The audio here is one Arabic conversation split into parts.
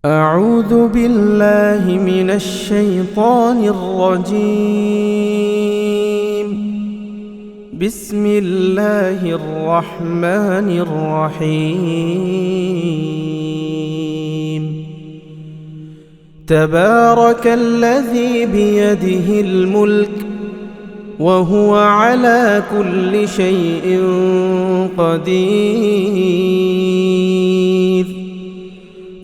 أعوذ بالله من الشيطان الرجيم. بسم الله الرحمن الرحيم. تبارك الذي بيده الملك وهو على كل شيء قدير.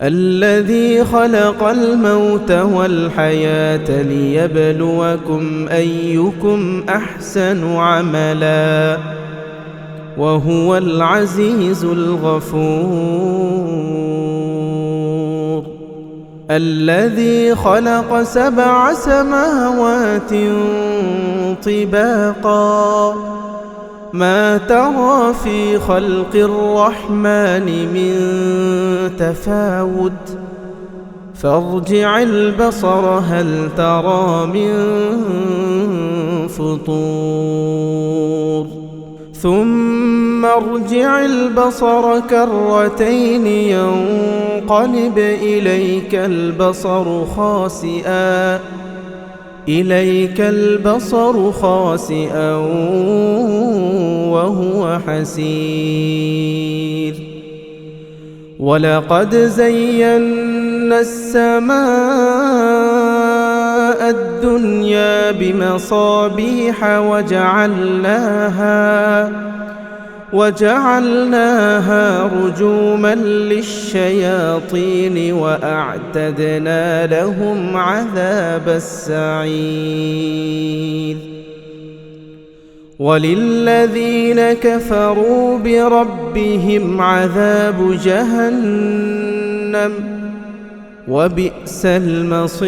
الذي خلق الموت والحياة ليبلوكم أيكم أحسن عملا وهو العزيز الغفور. الذي خلق 7 سماوات طباقا ما ترى في خلق الرحمن من تفاوت فارجع البصر هل ترى من فطور ثم ارجع البصر كرتين ينقلب إليك البصر خاسئا وهو حسير. ولقد زينا السماء الدنيا بمصابيح وجعلناها رجوما للشياطين وأعتدنا لهم عذاب السعير. وللذين كفروا بربهم عذاب جهنم وبئس المصير.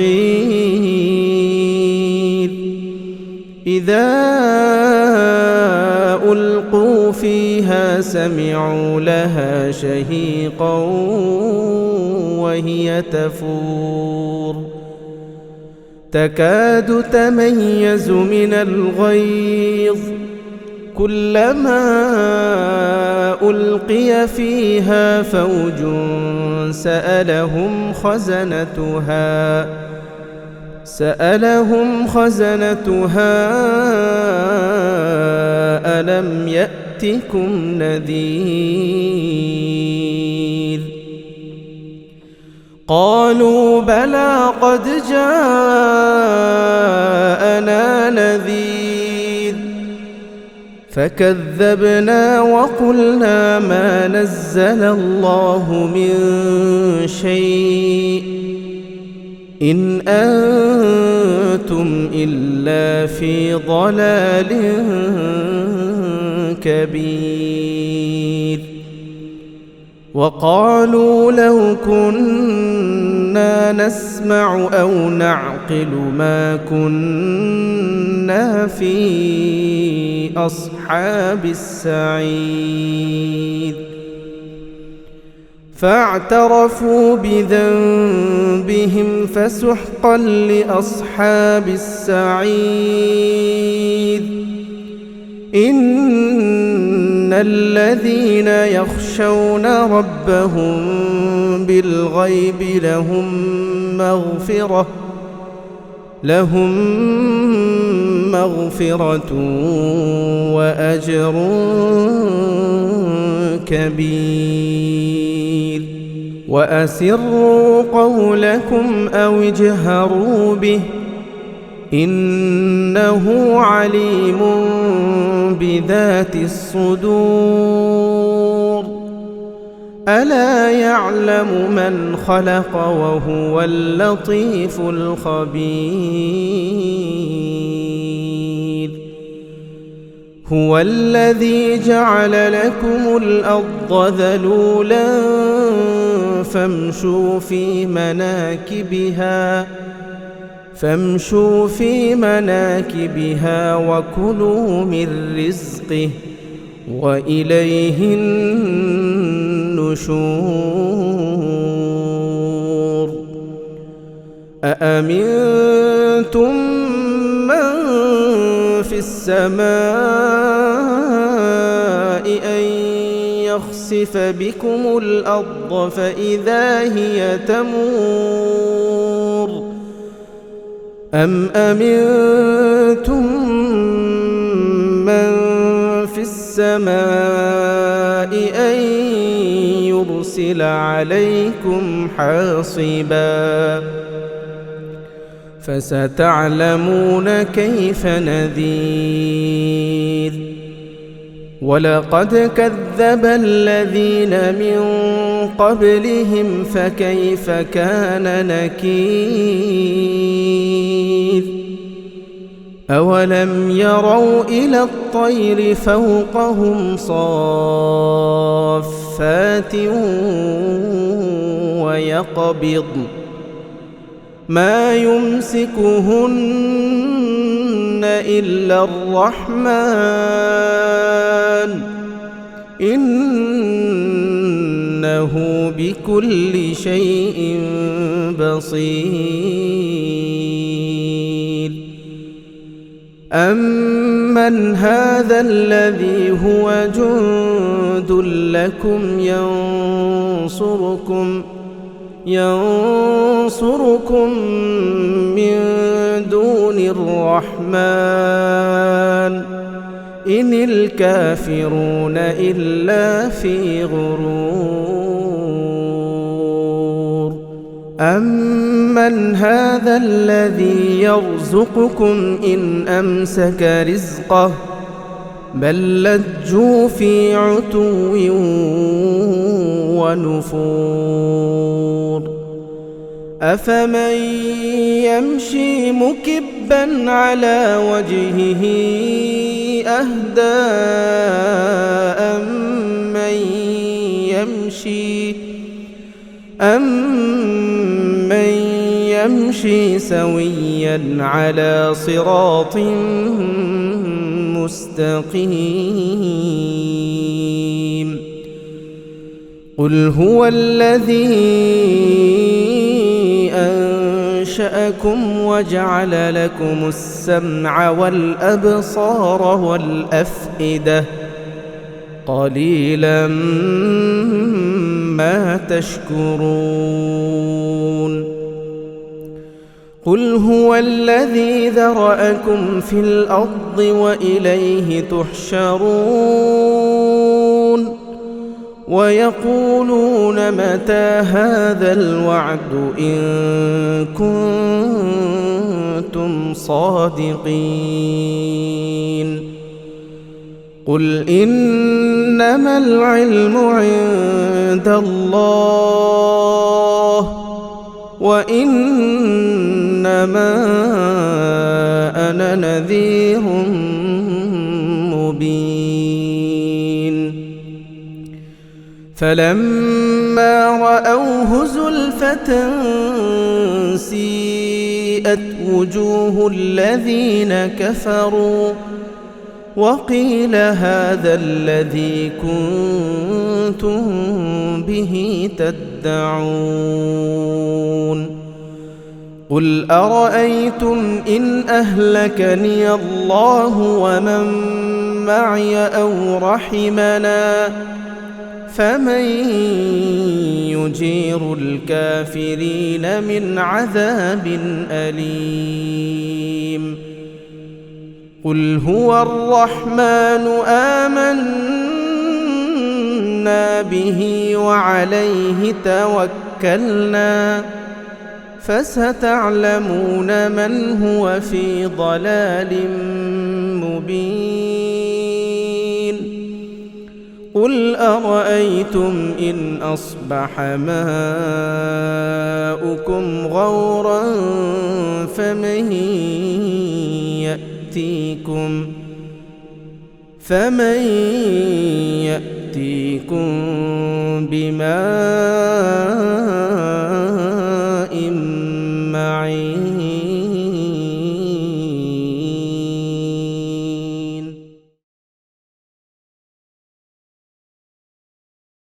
إذا ألقوا فيها سمعوا لها شهيقا وهي تفور تكاد تميز من الغيظ كلما ألقي فيها فوج سألهم خزنتها ألم يأتكم نذير؟ قالوا بلى قد جاءنا نذير فكذبنا وقلنا ما نزل الله من شيء إن أنتم إلا في ضلال كبير. وقالوا لو كنا نسمع أو نعقل ما كنا في أصحاب السعير. فاعترفوا بذنبهم فسحقا لأصحاب السعير. إن الذين يخشون ربهم بالغيب لهم مغفرة وأجر كبير. وأسروا قولكم أو اجهروا به إنه عليم بذات الصدور. ألا يعلم من خلق وهو اللطيف الخبير. هو الذي جعل لكم الأرض ذلولا فامشوا في مناكبها وكلوا من رزقه وإليه النشور. أأمنتم من في السماء أن يخسف بكم الأرض فإذا هي تمور أم أمنتم من في السماء أن يرسل عليكم حاصبا فستعلمون كيف نذير ولقد كذب الذين من قبلهم فكيف كان نكير أولم يروا إلى الطير فوقهم صافات ويقبضن ما يمسكهن إلا الرحمن إنه بكل شيء بصير أمن هذا الذي هو جند لكم ينصركم من دون الرحمن إن الكافرون إلا في غرور أمن هذا الذي يرزقكم إن أمسك رزقه بل لجوا في عتو ونفور أفمن يمشي مكبا على وجهه أهدى أمن يمشي سويا على صراط مستقيم قل هو الذي أنشأكم وجعل لكم السمع والأبصار والأفئدة قليلا ما تشكرون قل هو الذي ذرأكم في الأرض وإليه تحشرون ويقولون متى هذا الوعد إن كنتم صادقين قل إنما العلم عند الله وإنما أنا نذير مبين فلما رأوه زلفة سيئت وجوه الذين كفروا وقيل هذا الذي كنتم به تدعون قل أرأيتم إن أهلكني الله ومن معي أو رحمنا فمن يجير الكافرين من عذاب أليم قل هو الرحمن آمنا به وعليه توكلنا فستعلمون من هو في ضلال مبين قل أرأيتم إن أصبح ماؤكم غورا فمن يأتيكم بماء